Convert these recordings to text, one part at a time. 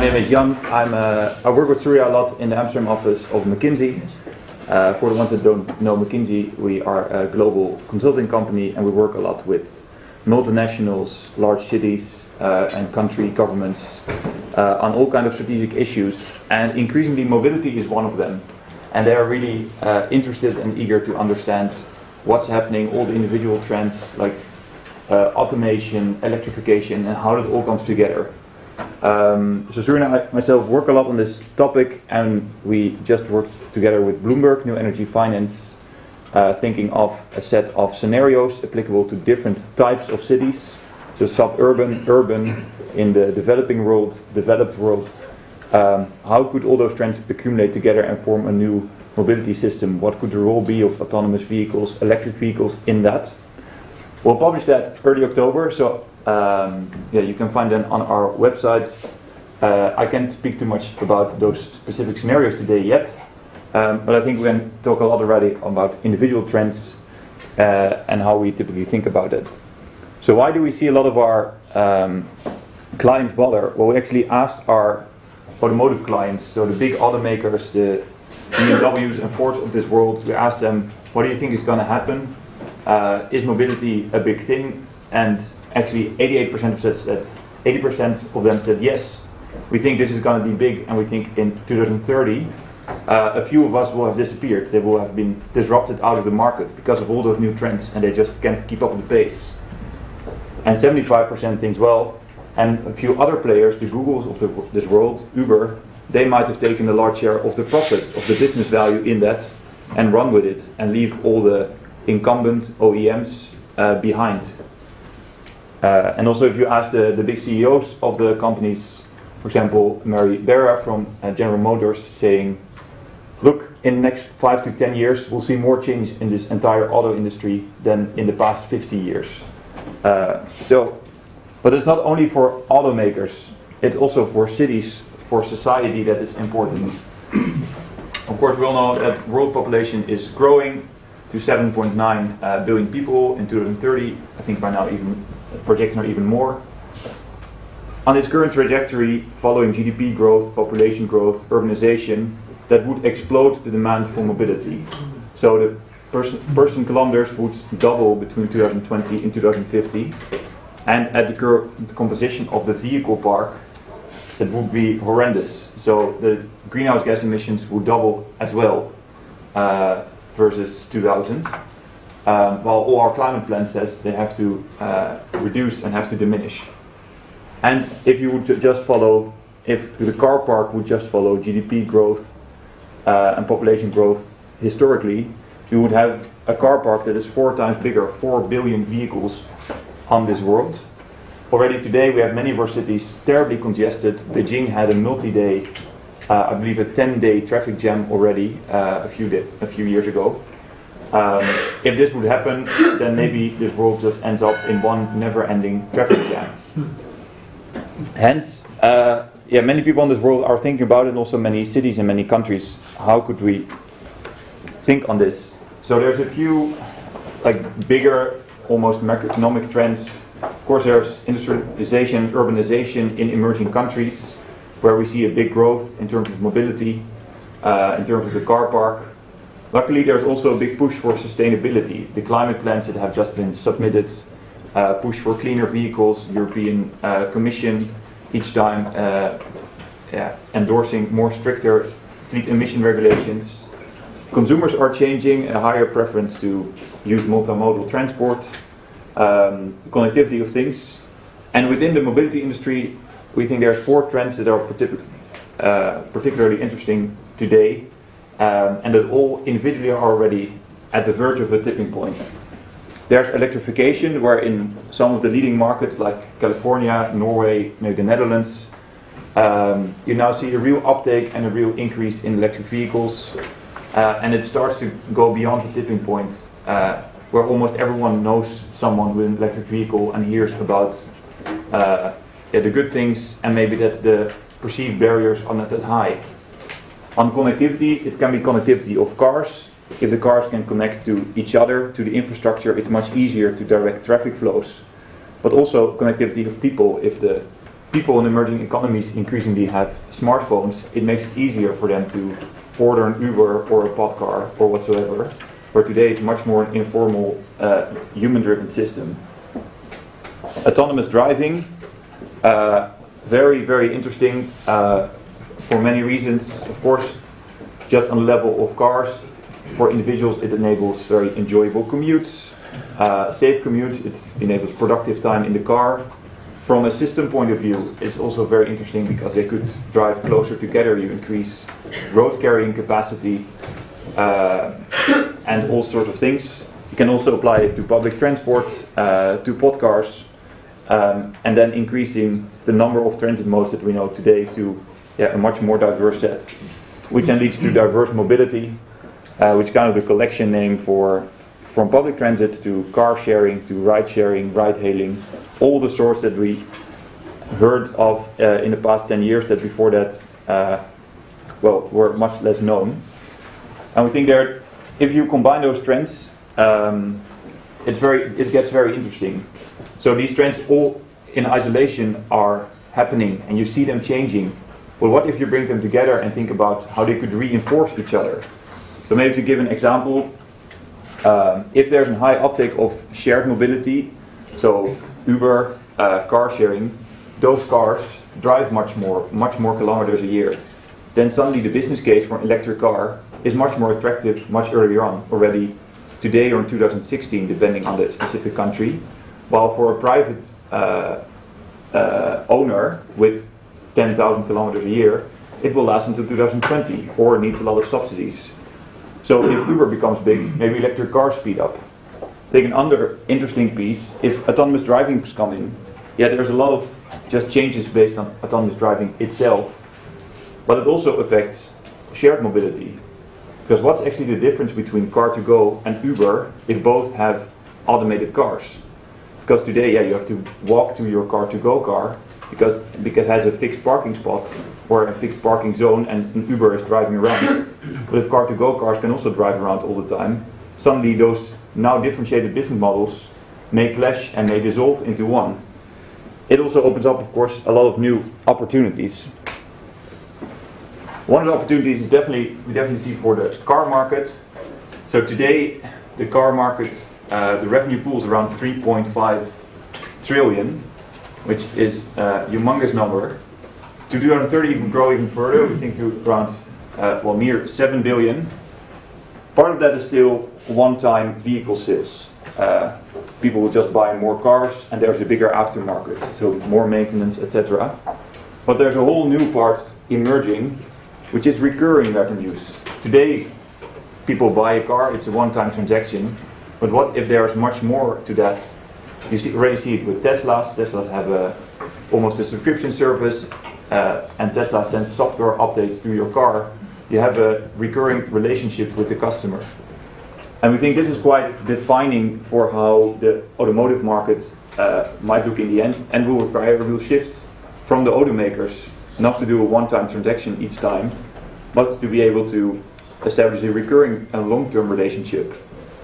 name is Jan. I work with Surya a lot in the Amsterdam office of McKinsey. For the ones that don't know McKinsey, we are a global consulting company and we work a lot with multinationals, large cities and country governments on all kinds of strategic issues. And increasingly mobility is one of them. And they are really interested and eager to understand what's happening, all the individual trends like automation, electrification, and how it all comes together. So Surya and I myself work a lot on this topic, and we just worked together with Bloomberg New Energy Finance, thinking of a set of scenarios applicable to different types of cities, so suburban, urban, in the developing world, developed world. How could all those trends accumulate together and form a new mobility system? What could the role be of autonomous vehicles, electric vehicles in that? We'll publish that early October, so you can find them on our websites. I can't speak too much about those specific scenarios today yet, but I think we can talk a lot already about individual trends and how we typically think about it. So why do we see a lot of our clients bother? Well, we actually asked our automotive clients, so the big automakers, the BMWs and Fords of this world, we asked them, what do you think is going to happen? Is mobility a big thing? And actually 88% of said 80% of them said yes. We think this is going to be big, and we think in 2030 a few of us will have disappeared. They will have been disrupted out of the market because of all those new trends, and they just can't keep up with the pace. And 75% thinks, well, and a few other players, the Googles of this world, Uber, they might have taken a large share of the profit, of the business value in that, and run with it, and leave all the incumbent OEMs behind. And also, if you ask the big CEOs of the companies, for example, Mary Barra from General Motors, saying, look, in the next 5 to 10 years, we'll see more change in this entire auto industry than in the past 50 years. But it's not only for automakers, it's also for cities, for society that is important. Of course, we all know that world population is growing to 7.9 billion people in 2030. I think by now even projections are even more. On its current trajectory, following GDP growth, population growth, urbanization, that would explode the demand for mobility. So the person kilometers would double between 2020 and 2050. And at the current composition of the vehicle park, it would be horrendous. So the greenhouse gas emissions would double as well versus 2000. While all our climate plan says they have to reduce and have to diminish. And if you would just follow, if the car park would just follow GDP growth and population growth historically, you would have a car park that is 4 times bigger, 4 billion vehicles on this world. Already today we have many of our cities terribly congested. Beijing had a multi-day, I believe a 10-day traffic jam already a few years ago. If this would happen, then maybe this world just ends up in one never-ending traffic jam. Hence, many people in this world are thinking about it, and also many cities and many countries. How could we think on this? So there's a few bigger, almost macroeconomic trends. Of course, there's industrialization, urbanization in emerging countries, where we see a big growth in terms of mobility, in terms of the car park. Luckily, there's also a big push for sustainability. The climate plans that have just been submitted, push for cleaner vehicles, European Commission each time endorsing more stricter fleet emission regulations. Consumers are changing, a higher preference to use multimodal transport, connectivity of things. And within the mobility industry, we think there are 4 trends that are particularly interesting today. And that all individually are already at the verge of a tipping point. There's electrification, where in some of the leading markets like California, Norway, maybe the Netherlands, you now see a real uptake and a real increase in electric vehicles. And it starts to go beyond the tipping point, where almost everyone knows someone with an electric vehicle and hears about the good things, and maybe that the perceived barriers are not that high. On connectivity, it can be connectivity of cars. If the cars can connect to each other, to the infrastructure, it's much easier to direct traffic flows. But also connectivity of people. If the people in emerging economies increasingly have smartphones, it makes it easier for them to order an Uber or a Podcar or whatsoever, where today it's much more an informal, human-driven system. Autonomous driving, very, very interesting for many reasons. Of course, just on the level of cars, for individuals it enables very enjoyable commutes, safe commute, it enables productive time in the car. From a system point of view, it's also very interesting because they could drive closer together, you increase road carrying capacity, and all sorts of things. You can also apply it to public transport, to Podcars, and then increasing the number of transit modes that we know today to a much more diverse set, which then leads to diverse mobility, which is kind of the collection name from public transit to car sharing, to ride sharing, ride hailing, all the sorts that we heard of in the past 10 years that before that were much less known. And we think that if you combine those trends, it gets very interesting. So these trends all in isolation are happening and you see them changing. Well, what if you bring them together and think about how they could reinforce each other? So maybe to give an example, if there's a high uptake of shared mobility, so Uber, car sharing, those cars drive much more kilometers a year. Then suddenly the business case for an electric car is much more attractive much earlier on, already today or in 2016, depending on the specific country. While for a private owner with 10,000 kilometers a year, it will last until 2020 or needs a lot of subsidies. So if Uber becomes big, maybe electric cars speed up. Take another interesting piece, if autonomous driving is coming, there's a lot of just changes based on autonomous driving itself, but it also affects shared mobility. Because what's actually the difference between car2go and Uber if both have automated cars? Because today, you have to walk to your car2go car because it has a fixed parking spot or a fixed parking zone and an Uber is driving around. But if car2go cars can also drive around all the time, suddenly those now differentiated business models may clash and may dissolve into one. It also opens up, of course, a lot of new opportunities. One of the opportunities is we definitely see for the car market. So today, the car market, the revenue pool is around 3.5 trillion, which is a humongous number. To 2030, it will grow even further. We think to around near 7 billion. Part of that is still one-time vehicle sales. People will just buy more cars and there's a bigger aftermarket, so more maintenance, etc. But there's a whole new part emerging, which is recurring revenues. Today, people buy a car, it's a one-time transaction, but what if there's much more to that? You already see it with Teslas. Teslas have almost a subscription service, and Tesla sends software updates to your car. You have a recurring relationship with the customer. And we think this is quite defining for how the automotive market might look in the end, and will require a real shift from the automakers, not to do a one-time transaction each time, but to be able to establish a recurring and long-term relationship,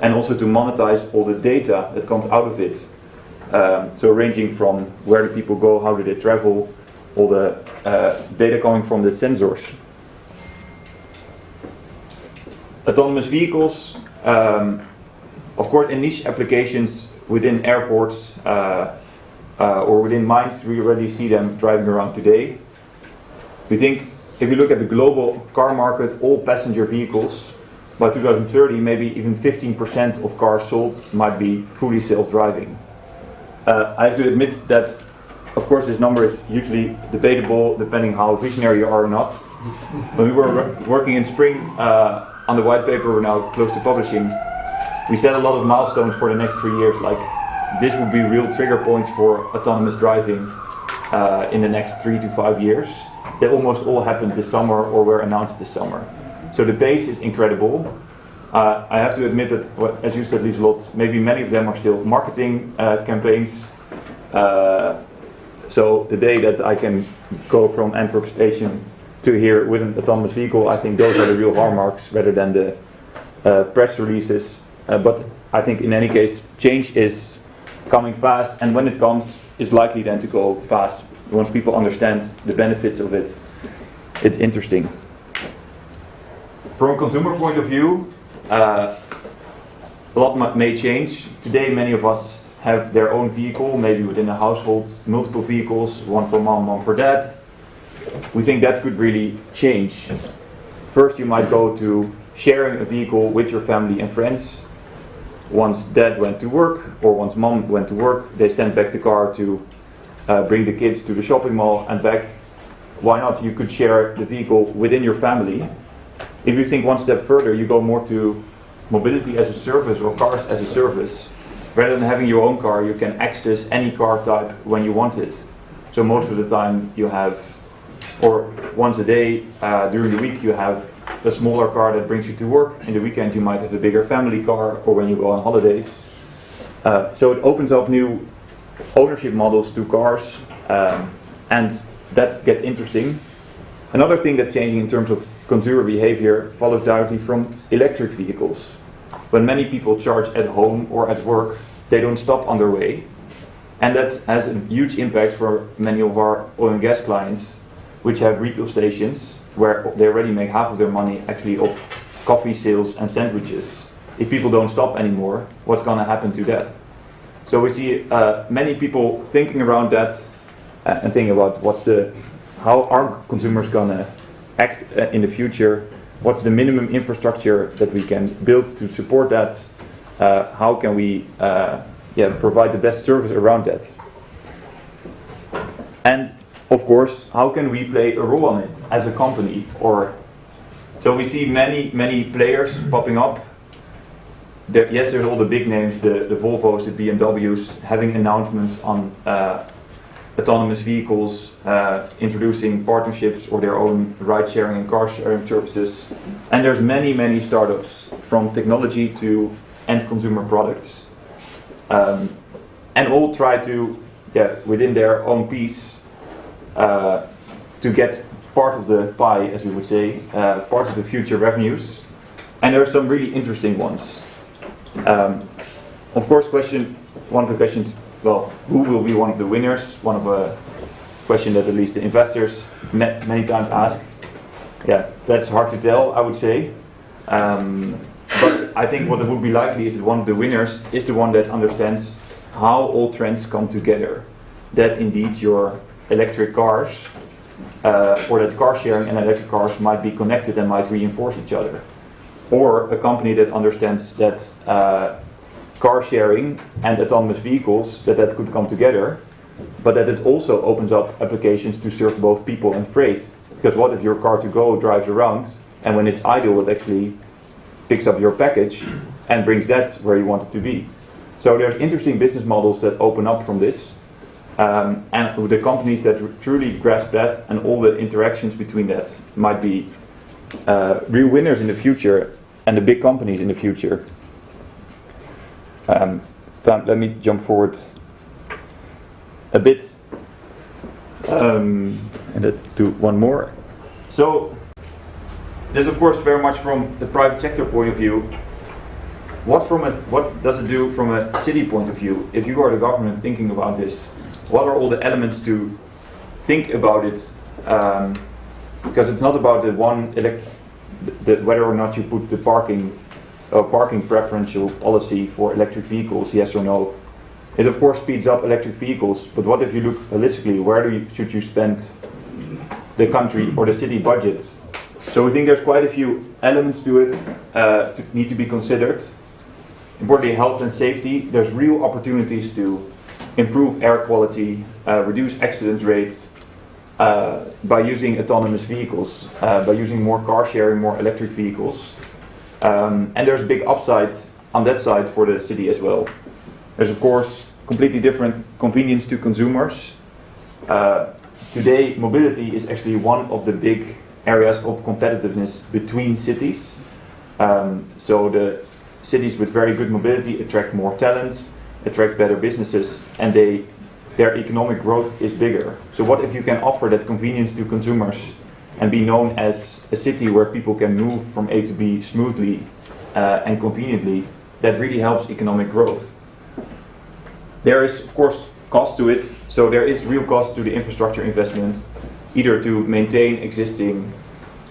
and also to monetize all the data that comes out of it. So ranging from where do people go, how do they travel, all the data coming from the sensors. Autonomous vehicles, of course, in niche applications within airports or within mines, we already see them driving around today. We think if you look at the global car market, all passenger vehicles, by 2030, maybe even 15% of cars sold might be fully self-driving. I have to admit that, of course, this number is hugely debatable depending how visionary you are or not. When we were working in spring on the white paper we're now close to publishing, we set a lot of milestones for the next 3 years, like this would be real trigger points for autonomous driving in the next 3 to 5 years. They almost all happened this summer or were announced this summer. So the pace is incredible. I have to admit that, as you said, Lieselot, maybe many of them are still marketing campaigns. So the day that I can go from Antwerp station to here with an autonomous vehicle, I think those are the real hallmarks rather than the press releases. But I think in any case, change is coming fast, and when it comes, it's likely then to go fast Once people understand the benefits of it, it's interesting. From a consumer point of view, a lot may change. Today many of us have their own vehicle, maybe within a household, multiple vehicles, one for mom, one for dad. We think that could really change. First you might go to sharing a vehicle with your family and friends. Once dad went to work, or once mom went to work, they sent back the car to bring the kids to the shopping mall and back. Why not? You could share the vehicle within your family. If you think one step further, you go more to mobility as a service or cars as a service. Rather than having your own car, you can access any car type when you want it. So most of the time you have, or once a day during the week, you have a smaller car that brings you to work. In the weekend you might have a bigger family car, or when you go on holidays. So it opens up new ownership models to cars, and that gets interesting. Another thing that's changing in terms of consumer behavior follows directly from electric vehicles. When many people charge at home or at work, they don't stop on their way. And that has a huge impact for many of our oil and gas clients, which have retail stations where they already make half of their money actually off coffee sales and sandwiches. If people don't stop anymore, what's going to happen to that? So we see many people thinking around that and thinking about how are consumers going to act in the future. What's the minimum infrastructure that we can build to support that? How can we provide the best service around that? And of course, how can we play a role on it as a company? So we see many players popping up. There's all the big names, the Volvos, the BMWs, having announcements on autonomous vehicles, introducing partnerships or their own ride-sharing and car-sharing services. And there's many startups, from technology to end consumer products. And all try to, within their own piece, to get part of the pie, as we would say, part of the future revenues. And there are some really interesting ones. Of course, one of the questions, who will be one of the winners? One of a question that at least the investors many times ask. That's hard to tell, I would say. But I think what it would be likely is that one of the winners is the one that understands how all trends come together. That indeed your electric cars, or that car sharing and electric cars might be connected and might reinforce each other. Or a company that understands that car sharing and autonomous vehicles, that could come together, but that it also opens up applications to serve both people and freight. Because what if your car to go drives around, and when it's idle it actually picks up your package and brings that where you want it to be. So there's interesting business models that open up from this. And the companies that truly grasp that and all the interactions between that might be real winners in the future, and the big companies in the future. Let me jump forward a bit and do one more. So this of course very much from the private sector point of view. What does it do from a city point of view? If you are the government thinking about this, what are all the elements to think about it? Because it's not about whether or not you put the parking preferential policy for electric vehicles, yes or no. It of course speeds up electric vehicles, but what if you look holistically, where should you spend the country or the city budgets? So we think there's quite a few elements to it need to be considered. Importantly, health and safety. There's real opportunities to improve air quality, reduce accident rates by using autonomous vehicles, by using more car sharing, more electric vehicles. And there's a big upside on that side for the city as well. There's of course completely different convenience to consumers. Today mobility is actually one of the big areas of competitiveness between cities. So the cities with very good mobility attract more talents, attract better businesses, and their economic growth is bigger. So what if you can offer that convenience to consumers and be known as a city where people can move from A to B smoothly and conveniently? That really helps economic growth. There is of course cost to it. So there is real cost to the infrastructure investment, either to maintain existing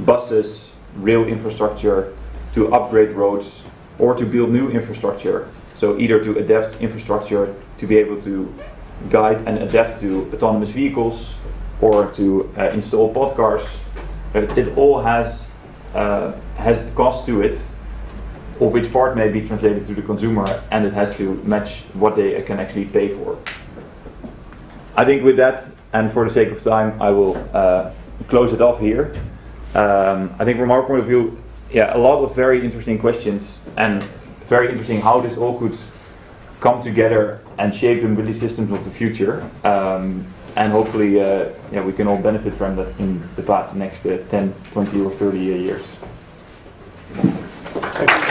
buses, rail infrastructure, to upgrade roads, or to build new infrastructure. So either to adapt infrastructure to be able to guide and adapt to autonomous vehicles, or to install podcars. It all has a cost to it, of which part may be translated to the consumer, and it has to match what they can actually pay for. I think with that, and for the sake of time, I will close it off here. I think from our point of view, a lot of very interesting questions, and very interesting how this all could come together and shape the mobility systems of the future. And hopefully we can all benefit from that in the next 10, 20 or 30 years. Thank you.